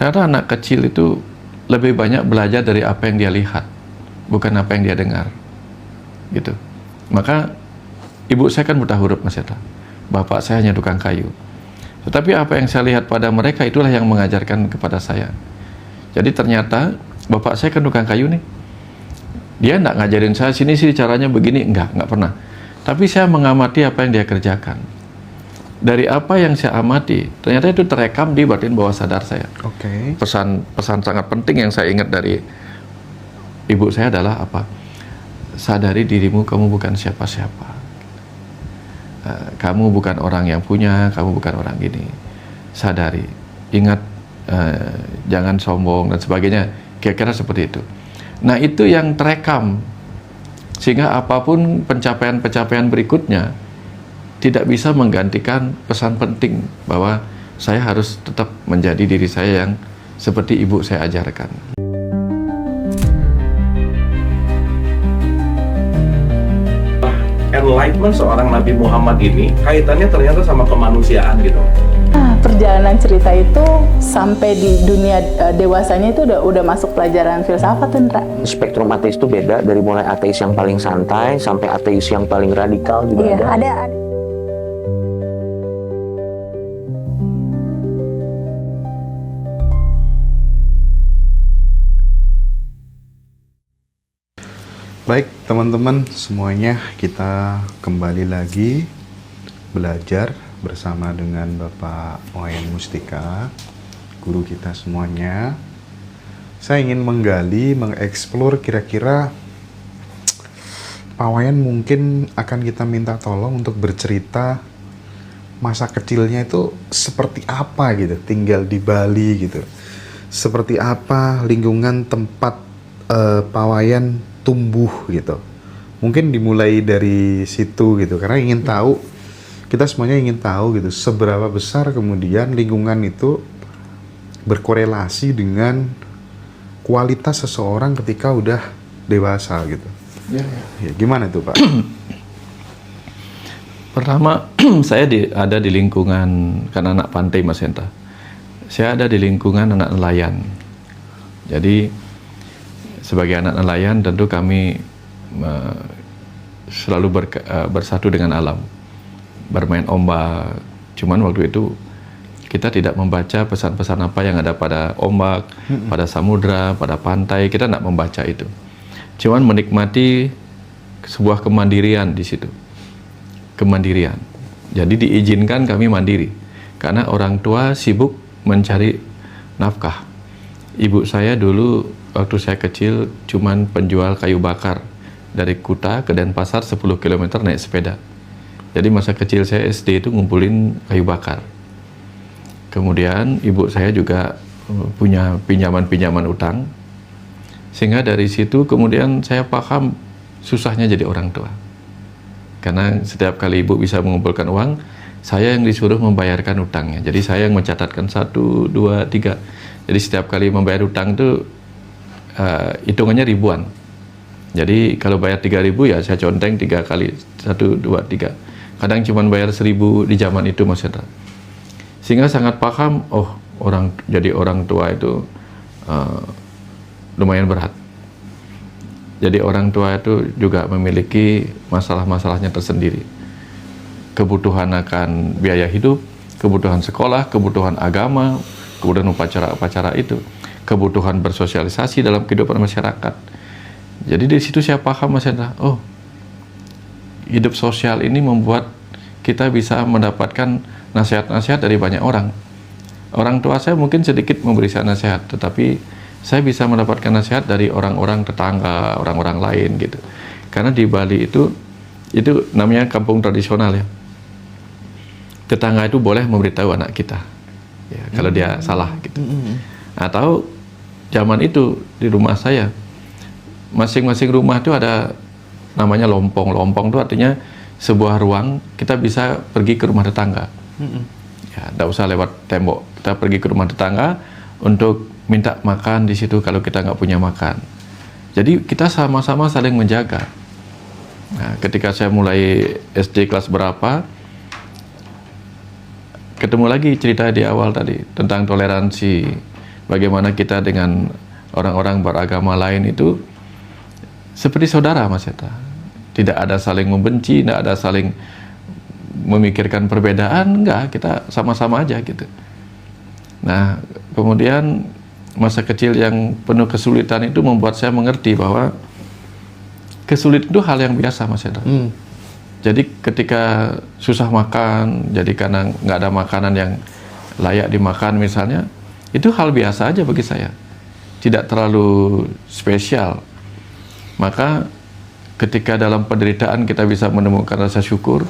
Ternyata anak kecil itu lebih banyak belajar dari apa yang dia lihat, bukan apa yang dia dengar, gitu. Maka ibu saya kan buta huruf, Mas Eta. Bapak saya hanya tukang kayu. Tetapi apa yang saya lihat pada mereka itulah yang mengajarkan kepada saya. Jadi ternyata bapak saya kan tukang kayu nih. Dia enggak ngajarin saya sini sih caranya begini, enggak pernah. Tapi saya mengamati apa yang dia kerjakan. Dari apa yang saya amati, ternyata itu terekam di batin bawah sadar saya. Oke. Pesan sangat penting yang saya ingat dari ibu saya adalah apa? Sadari dirimu, kamu bukan siapa-siapa. Kamu bukan orang yang punya, kamu bukan orang gini. Sadari, ingat, jangan sombong dan sebagainya. Kira-kira seperti itu. Nah, itu yang terekam, sehingga apapun pencapaian-pencapaian berikutnya tidak bisa menggantikan pesan penting bahwa saya harus tetap menjadi diri saya yang seperti ibu saya ajarkan. Enlightenment seorang Nabi Muhammad ini kaitannya ternyata sama kemanusiaan gitu. Perjalanan cerita itu sampai di dunia dewasanya itu udah masuk pelajaran filsafat, Indra. Spektrum ateis itu beda, dari mulai ateis yang paling santai sampai ateis yang paling radikal juga Iya, ada. Baik teman-teman semuanya, kita kembali lagi belajar bersama dengan Bapak Wayan Mustika, guru kita semuanya. Saya ingin menggali, mengeksplor kira-kira Pak Wayan mungkin akan kita minta tolong untuk bercerita masa kecilnya itu seperti apa gitu, tinggal di Bali gitu. Seperti apa lingkungan tempat Pak Wayan tumbuh gitu. Mungkin dimulai dari situ gitu, karena ingin tahu, kita semuanya ingin tahu gitu, seberapa besar kemudian lingkungan itu berkorelasi dengan kualitas seseorang ketika udah dewasa gitu. Ya, gimana itu Pak? Pertama, saya ada di lingkungan, kan anak pantai Mas Enta. Saya ada di lingkungan anak nelayan. Jadi sebagai anak nelayan tentu kami selalu bersatu dengan alam, bermain ombak. Cuman waktu itu kita tidak membaca pesan-pesan apa yang ada pada ombak, pada samudra, pada pantai. Kita tidak membaca itu. Cuman menikmati sebuah kemandirian di situ. Kemandirian. Jadi diizinkan kami mandiri. Karena orang tua sibuk mencari nafkah. Ibu saya dulu waktu saya kecil cuman penjual kayu bakar. Dari Kuta ke Denpasar 10 km naik sepeda. Jadi masa kecil saya SD itu ngumpulin kayu bakar. Kemudian ibu saya juga punya pinjaman-pinjaman utang. Sehingga dari situ kemudian saya paham susahnya jadi orang tua. Karena setiap kali ibu bisa mengumpulkan uang, saya yang disuruh membayarkan utangnya. Jadi saya yang mencatatkan 1, 2, 3. Jadi setiap kali membayar utang itu hitungannya ribuan. Jadi kalau bayar 3.000 ya saya conteng 3 kali, 1, 2, 3. Kadang cuma bayar 1.000 di zaman itu Mas Hendra. Sehingga sangat paham, jadi orang tua itu lumayan berat. Jadi orang tua itu juga memiliki masalah-masalahnya tersendiri. Kebutuhan akan biaya hidup, kebutuhan sekolah, kebutuhan agama, kemudian upacara-upacara itu, kebutuhan bersosialisasi dalam kehidupan masyarakat. Jadi di situ saya paham Mas Hendra, hidup sosial ini membuat kita bisa mendapatkan nasihat-nasihat dari banyak orang. Orang tua saya mungkin sedikit memberi saya nasihat, tetapi saya bisa mendapatkan nasihat dari orang-orang tetangga, orang-orang lain gitu. Karena di Bali itu namanya kampung tradisional ya. Tetangga itu boleh memberitahu anak kita, ya, kalau dia salah gitu. Atau zaman itu di rumah saya, masing-masing rumah itu ada namanya lompong. Lompong itu artinya sebuah ruang kita bisa pergi ke rumah tetangga. Ya, tidak usah lewat tembok. Kita pergi ke rumah tetangga untuk minta makan di situ kalau kita nggak punya makan. Jadi kita sama-sama saling menjaga. Nah, ketika saya mulai SD kelas berapa, ketemu lagi cerita di awal tadi tentang toleransi, bagaimana kita dengan orang-orang beragama lain itu seperti saudara, Mas Eta. Tidak ada saling membenci, tidak ada saling memikirkan perbedaan, enggak, kita sama-sama aja gitu. Nah, kemudian masa kecil yang penuh kesulitan itu membuat saya mengerti bahwa kesulitan itu hal yang biasa, Mas Eta. Jadi ketika susah makan, jadi karena nggak ada makanan yang layak dimakan misalnya, itu hal biasa aja bagi saya. Tidak terlalu spesial. Maka ketika dalam penderitaan kita bisa menemukan rasa syukur,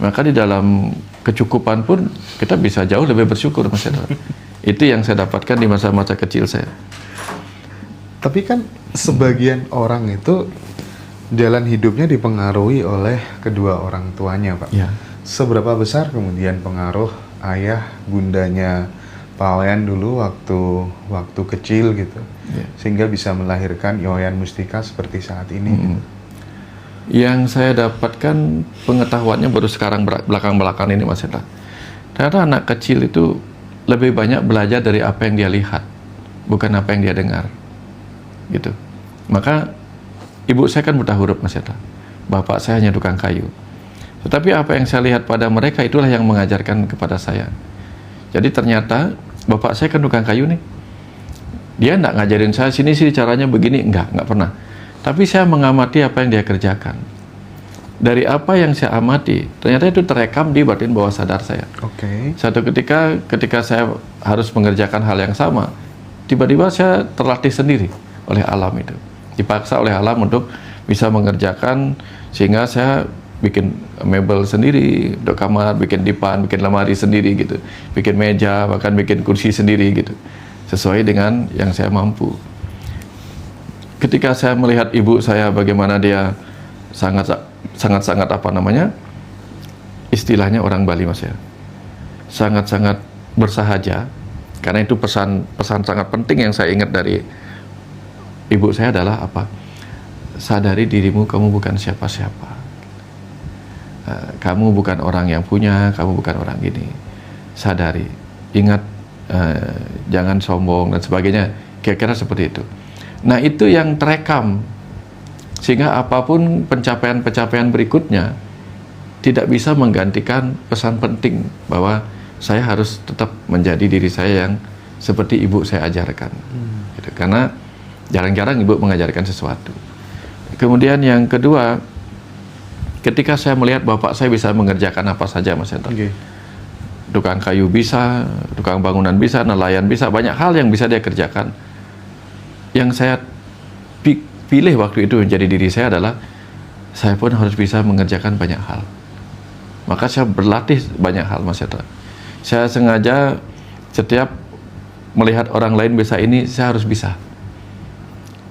maka di dalam kecukupan pun kita bisa jauh lebih bersyukur, Mas Hendra. Itu yang saya dapatkan di masa-masa kecil saya. Tapi kan sebagian orang itu jalan hidupnya dipengaruhi oleh kedua orang tuanya, Pak. Ya. Seberapa besar kemudian pengaruh ayah bundanya Pak Wayan dulu waktu kecil gitu, sehingga bisa melahirkan Wayan Mustika seperti saat ini? Gitu. Yang saya dapatkan pengetahuannya baru sekarang belakang-belakang ini, Mas Hendra. Ternyata anak kecil itu lebih banyak belajar dari apa yang dia lihat, bukan apa yang dia dengar, gitu. Maka ibu saya kan buta huruf, Mas Hendra. Bapak saya hanya tukang kayu. Tetapi apa yang saya lihat pada mereka itulah yang mengajarkan kepada saya. Jadi ternyata bapak saya kan tukang kayu nih. Dia enggak ngajarin saya sini sih caranya begini, enggak pernah. Tapi saya mengamati apa yang dia kerjakan. Dari apa yang saya amati, ternyata itu terekam di batin bawah sadar saya. Oke. Satu ketika saya harus mengerjakan hal yang sama, tiba-tiba saya terlatih sendiri oleh alam itu. Dipaksa oleh alam untuk bisa mengerjakan, sehingga saya bikin mebel sendiri untuk kamar, bikin dipan, bikin lemari sendiri gitu, bikin meja, bahkan bikin kursi sendiri gitu, sesuai dengan yang saya mampu. Ketika saya melihat ibu saya bagaimana dia sangat apa namanya, istilahnya orang Bali, Mas ya, sangat bersahaja, karena itu pesan sangat penting yang saya ingat dari ibu saya adalah apa? Sadari dirimu, kamu bukan siapa-siapa. Kamu bukan orang yang punya, kamu bukan orang gini. Sadari, ingat, jangan sombong dan sebagainya. Kira-kira seperti itu. Nah, itu yang terekam, sehingga apapun pencapaian-pencapaian berikutnya tidak bisa menggantikan pesan penting bahwa saya harus tetap menjadi diri saya yang seperti ibu saya ajarkan. Gitu. Karena jarang-jarang ibu mengajarkan sesuatu. Kemudian yang kedua, ketika saya melihat bapak saya bisa mengerjakan apa saja, Mas Hendra. Okay. Tukang kayu bisa, tukang bangunan bisa, nelayan bisa, banyak hal yang bisa dia kerjakan. Yang saya pilih waktu itu menjadi diri saya adalah saya pun harus bisa mengerjakan banyak hal. Maka saya berlatih banyak hal, Mas Hendra. Saya sengaja setiap melihat orang lain bisa ini, saya harus bisa.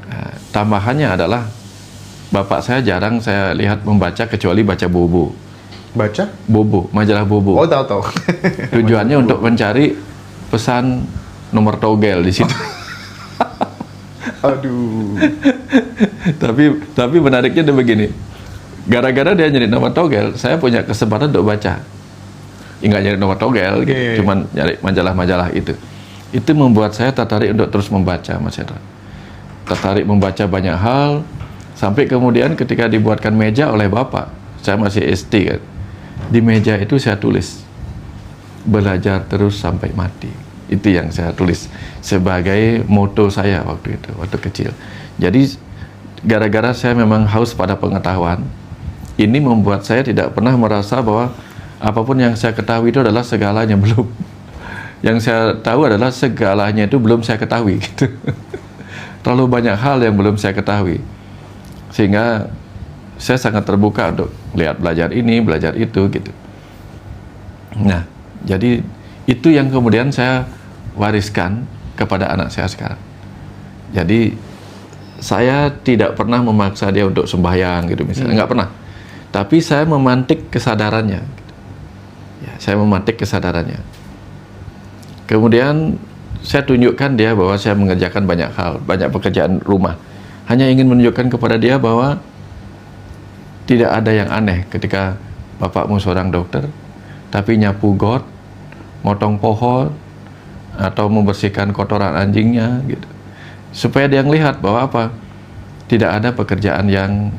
Nah, tambahannya adalah bapak saya jarang saya lihat membaca kecuali baca Bobo. Baca? Bobo, majalah Bobo. Oh, tahu. Tujuannya untuk mencari pesan nomor togel di situ. Aduh. tapi menariknya dia begini. Gara-gara dia nyari nomor togel, saya punya kesempatan untuk baca. Enggak nyari nomor togel, gitu. Cuman nyari majalah-majalah itu. Itu membuat saya tertarik untuk terus membaca, Mas Hendra. Tertarik membaca banyak hal. Sampai kemudian ketika dibuatkan meja oleh bapak, saya masih SD kan, di meja itu saya tulis, belajar terus sampai mati. Itu yang saya tulis sebagai moto saya waktu itu, waktu kecil. Jadi gara-gara saya memang haus pada pengetahuan, ini membuat saya tidak pernah merasa bahwa apapun yang saya ketahui itu adalah segalanya, belum. Yang saya tahu adalah segalanya itu belum saya ketahui gitu. Terlalu banyak hal yang belum saya ketahui. Sehingga saya sangat terbuka untuk lihat, belajar ini, belajar itu gitu. Nah, jadi itu yang kemudian saya wariskan kepada anak saya sekarang. Jadi saya tidak pernah memaksa dia untuk sembahyang gitu misalnya, nggak pernah. Tapi saya memantik kesadarannya. Ya, saya memantik kesadarannya. Kemudian saya tunjukkan dia bahwa saya mengerjakan banyak hal, banyak pekerjaan rumah. Hanya ingin menunjukkan kepada dia bahwa tidak ada yang aneh ketika bapakmu seorang dokter, tapi nyapu got, motong pohon, atau membersihkan kotoran anjingnya gitu. Supaya dia ngelihat bahwa apa? Tidak ada pekerjaan yang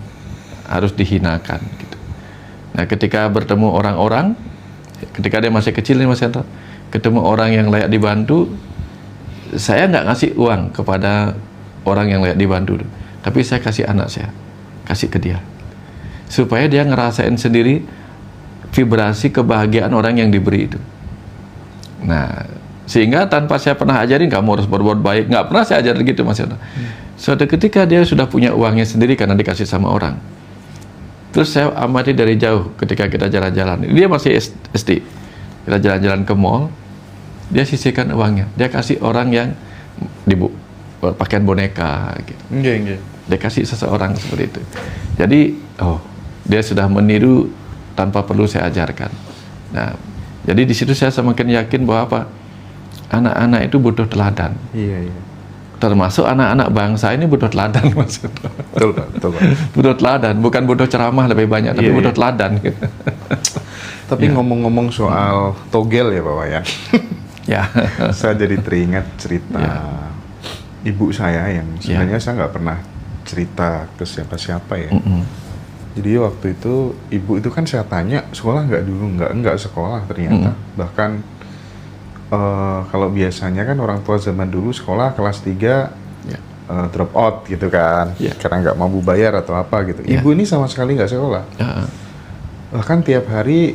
harus dihinakan gitu. Nah, ketika bertemu orang-orang, ketika dia masih kecil nih Mas Hendra, ketemu orang yang layak dibantu, saya nggak ngasih uang kepada orang yang layak dibantu, tapi saya kasih anak saya, kasih ke dia, supaya dia ngerasain sendiri vibrasi kebahagiaan orang yang diberi itu. Nah, sehingga tanpa saya pernah ajarin kamu harus berbuat baik, nggak pernah saya ajarin gitu Mas Hendra. Suatu ketika dia sudah punya uangnya sendiri karena dikasih sama orang. Terus saya amati dari jauh ketika kita jalan-jalan. Dia masih SD. Kita jalan-jalan ke mall, dia sisihkan uangnya. Dia kasih orang yang pakaian boneka gitu. Dia kasih seseorang seperti itu. Jadi, dia sudah meniru tanpa perlu saya ajarkan. Nah, jadi di situ saya semakin yakin bahwa apa? Anak-anak itu butuh teladan. Iya. Termasuk anak-anak bangsa ini butuh teladan maksudnya. Betul. Butuh teladan, bukan butuh ceramah lebih banyak, tapi butuh teladan. Gitu. Tapi ngomong-ngomong soal togel ya Pak Wayan. Ya. Saya jadi teringat cerita ibu saya yang sebenarnya saya nggak pernah cerita ke siapa-siapa ya. Jadi waktu itu ibu itu kan saya tanya sekolah nggak dulu, nggak sekolah ternyata. Bahkan kalau biasanya kan orang tua zaman dulu sekolah kelas 3 drop out gitu kan, karena nggak mampu bayar atau apa gitu. Ibu ini sama sekali nggak sekolah. Bahkan tiap hari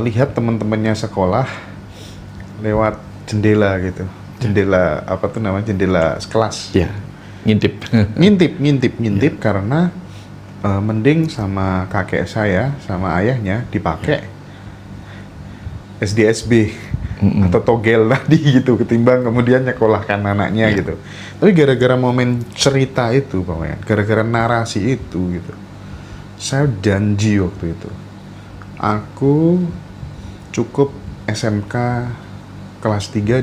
lihat teman-temannya sekolah lewat jendela gitu. Jendela apa tuh namanya, jendela kelas. Ya, ngintip. ngintip karena mending sama kakek saya sama ayahnya dipakai SDSB atau togel tadi gitu, ketimbang kemudian nyekolahkan anaknya gitu. Tapi gara-gara momen cerita itu Pak Wayan, gara-gara narasi itu gitu, saya janji waktu itu aku cukup SMK kelas 3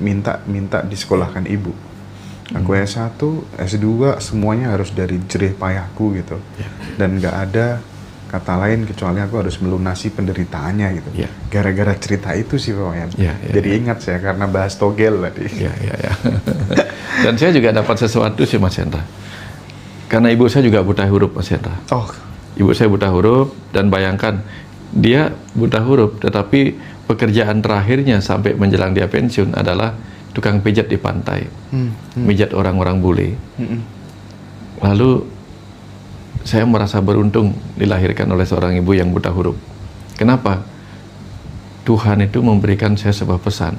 minta disekolahkan ibu. Aku S1, S2 semuanya harus dari jerih payahku gitu. Dan nggak ada kata lain kecuali aku harus melunasi penderitaannya gitu. Gara-gara cerita itu sih Pak Wayan. Jadi ingat saya karena bahas togel tadi. Dan saya juga dapat sesuatu sih Mas Hendra. Karena ibu saya juga buta huruf Mas Hendra. Ibu saya buta huruf, dan bayangkan dia buta huruf tetapi pekerjaan terakhirnya sampai menjelang dia pensiun adalah tukang pijat di pantai. Pijat orang-orang bule. Lalu saya merasa beruntung dilahirkan oleh seorang ibu yang buta huruf. Kenapa? Tuhan itu memberikan saya sebuah pesan.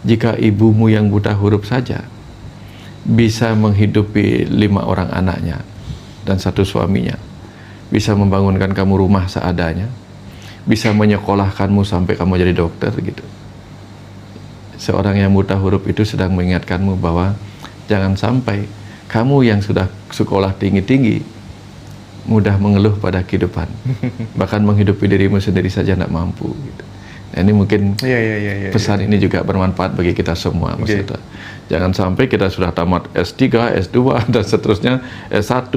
Jika ibumu yang buta huruf saja bisa menghidupi 5 orang anaknya dan 1 suaminya, bisa membangunkan kamu rumah seadanya, bisa menyekolahkanmu sampai kamu jadi dokter gitu. Seorang yang buta huruf itu sedang mengingatkanmu bahwa jangan sampai kamu yang sudah sekolah tinggi-tinggi mudah mengeluh pada kehidupan, bahkan menghidupi dirimu sendiri saja tidak mampu gitu. Nah, ini mungkin pesan ini juga bermanfaat bagi kita semua Mas Hendra. Jangan sampai kita sudah tamat S3, S2 dan seterusnya, S1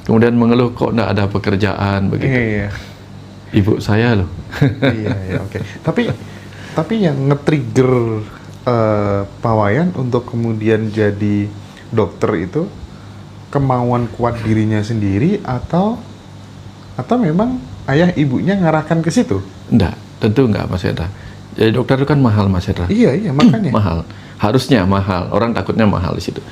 kemudian mengeluh kok tidak ada pekerjaan begitu. Ibu saya loh. Tapi yang nge-trigger Pak Wayan untuk kemudian jadi dokter itu kemauan kuat dirinya sendiri atau memang ayah ibunya ngarahkan ke situ? Enggak, tentu enggak Mas Hendra. Jadi dokter itu kan mahal Mas Hendra. Iya makanya. Mahal, harusnya mahal. Orang takutnya mahal di situ.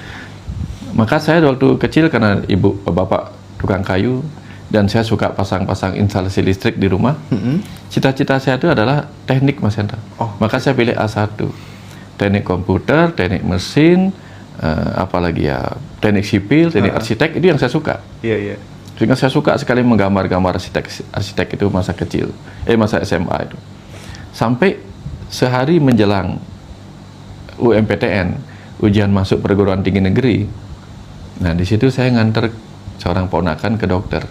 Maka saya waktu kecil karena ibu bapak tukang kayu dan saya suka pasang-pasang instalasi listrik di rumah. Cita-cita saya itu adalah teknik Mas Hendra. Maka saya pilih A1. Teknik komputer, teknik mesin, apalagi ya teknik sipil, teknik arsitek, itu yang saya suka. Sehingga saya suka sekali menggambar-gambar arsitek itu masa kecil, masa SMA itu. Sampai sehari menjelang UMPTN, ujian masuk perguruan tinggi negeri. Nah, di situ saya nganter seorang ponakan ke dokter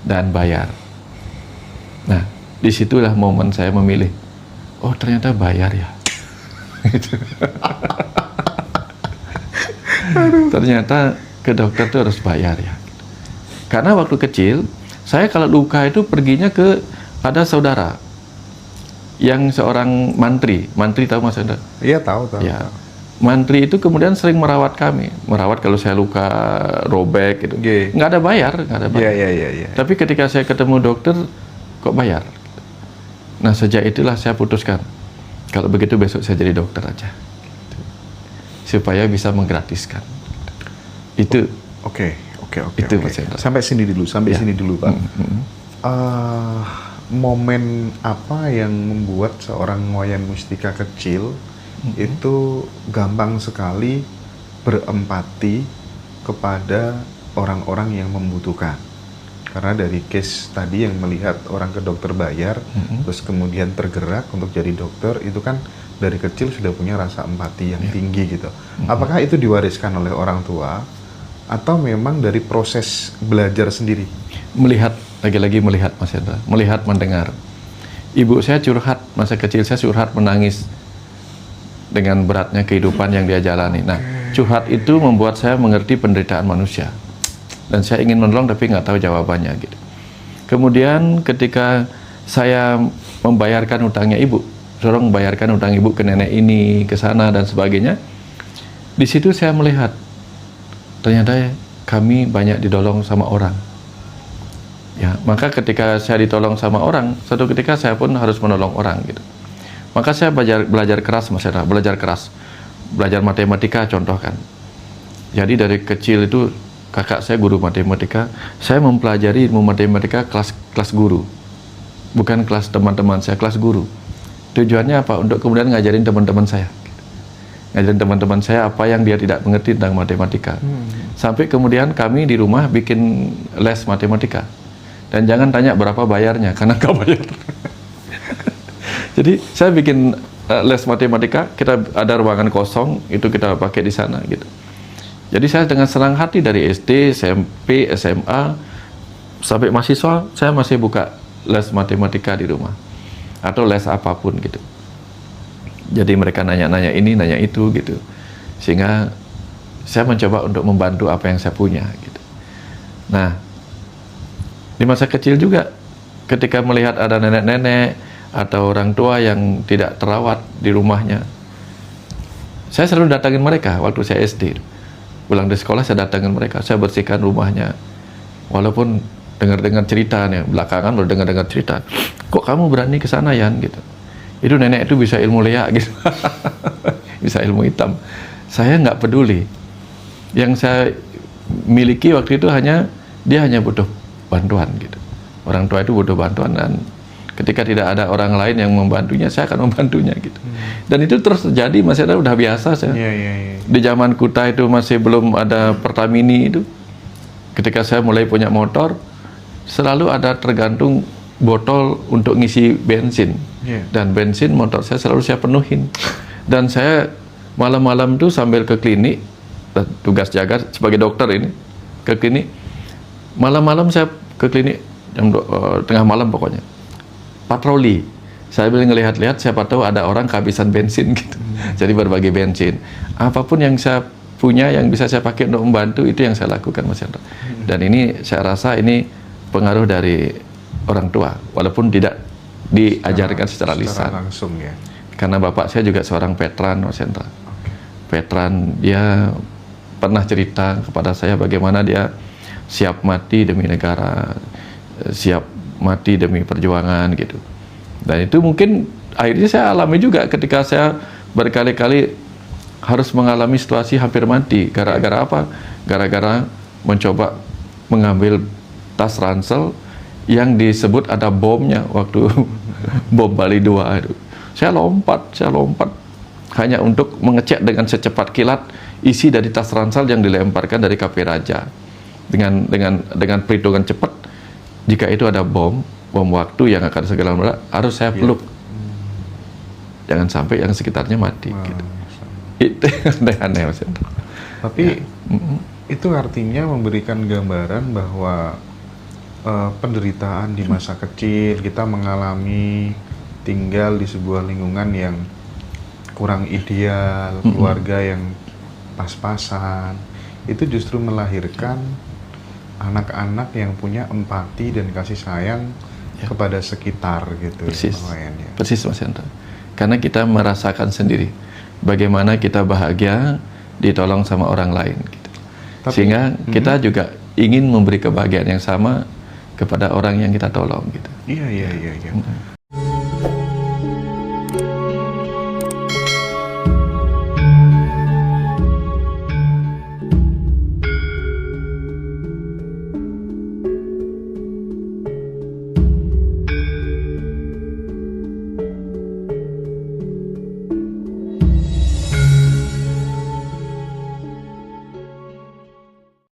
dan bayar. Nah, disitulah momen saya memilih. Oh, ternyata bayar ya. Ternyata ke dokter itu harus bayar ya. Karena waktu kecil saya kalau luka itu perginya ke ada saudara. yang seorang mantri tahu Mas Hendra? Iya, tahu. Ya, mantri itu kemudian sering merawat kami, merawat kalau saya luka, robek gitu. Oke. Nggak ada bayar. Iya. Tapi ketika saya ketemu dokter, kok bayar? Nah, sejak itulah saya putuskan, kalau begitu besok saya jadi dokter aja, gitu. Supaya bisa menggratiskan. Itu. Oke. Itu, Mas Hendra. Sampai sini dulu, Pak. Momen apa yang membuat seorang Wayan Mustika kecil itu gampang sekali berempati kepada orang-orang yang membutuhkan? Karena dari case tadi yang melihat orang ke dokter bayar, terus kemudian tergerak untuk jadi dokter, itu kan dari kecil sudah punya rasa empati yang tinggi gitu. Apakah itu diwariskan oleh orang tua atau memang dari proses belajar sendiri? Melihat, lagi-lagi melihat Mas Hendra, melihat, mendengar. Ibu saya curhat, masa kecil saya curhat, menangis dengan beratnya kehidupan yang dia jalani. Nah, curhat itu membuat saya mengerti penderitaan manusia. Dan saya ingin menolong tapi nggak tahu jawabannya gitu. Kemudian ketika saya membayarkan utangnya ibu, dorong membayarkan utang ibu ke nenek ini, ke sana dan sebagainya, di situ saya melihat ternyata kami banyak didolong sama orang. Ya, maka ketika saya ditolong sama orang, suatu ketika saya pun harus menolong orang gitu. Maka saya belajar keras, Mas Hendra, belajar matematika contohkan. Jadi dari kecil itu kakak saya guru matematika, saya mempelajari ilmu matematika kelas guru, bukan kelas teman-teman saya, kelas guru. Tujuannya apa? Untuk kemudian ngajarin teman-teman saya, ngajarin teman-teman saya apa yang dia tidak mengerti tentang matematika. Sampai kemudian kami di rumah bikin les matematika. Dan jangan tanya berapa bayarnya, karena nggak bayar. Jadi saya bikin les matematika, kita ada ruangan kosong, itu kita pakai di sana gitu. Jadi saya dengan senang hati dari SD, SMP, SMA, sampai mahasiswa, saya masih buka les matematika di rumah. Atau les apapun gitu. Jadi mereka nanya-nanya ini, nanya itu gitu. Sehingga saya mencoba untuk membantu apa yang saya punya gitu. Nah, di masa kecil juga, ketika melihat ada nenek-nenek atau orang tua yang tidak terawat di rumahnya, saya selalu datangin mereka waktu saya SD. Pulang dari sekolah saya datangin mereka, saya bersihkan rumahnya. Walaupun dengar-dengar cerita nih, belakangan baru dengar-dengar cerita, kok kamu berani ke sana Yan gitu. Itu nenek itu bisa ilmu leak gitu. Bisa ilmu hitam. Saya nggak peduli. Yang saya miliki waktu itu dia hanya butuh bantuan gitu. Orang tua itu butuh bantuan, dan ketika tidak ada orang lain yang membantunya, saya akan membantunya gitu. Dan itu terus terjadi, Mas Hendra, udah biasa saya. Di zaman Kuta itu masih belum ada Pertamini itu. Ketika saya mulai punya motor, selalu ada tergantung botol untuk ngisi bensin. Dan bensin motor saya selalu saya penuhin. Dan saya malam-malam itu sambil ke klinik, tugas jaga sebagai dokter ini, ke klinik. Malam-malam saya ke klinik jam tengah malam pokoknya, patroli. Saya boleh ngelihat-lihat siapa tahu ada orang kehabisan bensin gitu. Jadi berbagi bensin. Apapun yang saya punya yang bisa saya pakai untuk membantu, itu yang saya lakukan, Mas Hendra. Dan ini saya rasa ini pengaruh dari orang tua, walaupun tidak diajarkan secara lisan. Langsung ya. Karena bapak saya juga seorang veteran, Mas Hendra. Veteran, dia pernah cerita kepada saya bagaimana dia siap mati demi negara, siap mati demi perjuangan gitu. Dan itu mungkin akhirnya saya alami juga ketika saya berkali-kali harus mengalami situasi hampir mati. Gara-gara apa? Gara-gara mencoba mengambil tas ransel yang disebut ada bomnya waktu bom Bali 2 itu. Saya lompat hanya untuk mengecek dengan secepat kilat isi dari tas ransel yang dilemparkan dari KP Raja. Dengan perhitungan cepat, jika itu ada bom waktu yang akan segera meledak, harus saya peluk. Jangan sampai yang sekitarnya mati. Gitu. Itu aneh-aneh, Mas. Tapi itu artinya memberikan gambaran bahwa penderitaan di masa kecil, kita mengalami tinggal di sebuah lingkungan yang kurang ideal, keluarga yang pas-pasan, itu justru melahirkan anak-anak yang punya empati dan kasih sayang kepada sekitar gitu. Persis. Bang Wayan, ya. Persis Mas Hendra. Karena kita merasakan sendiri bagaimana kita bahagia ditolong sama orang lain gitu. Sehingga kita juga ingin memberi kebahagiaan yang sama kepada orang yang kita tolong gitu. Iya.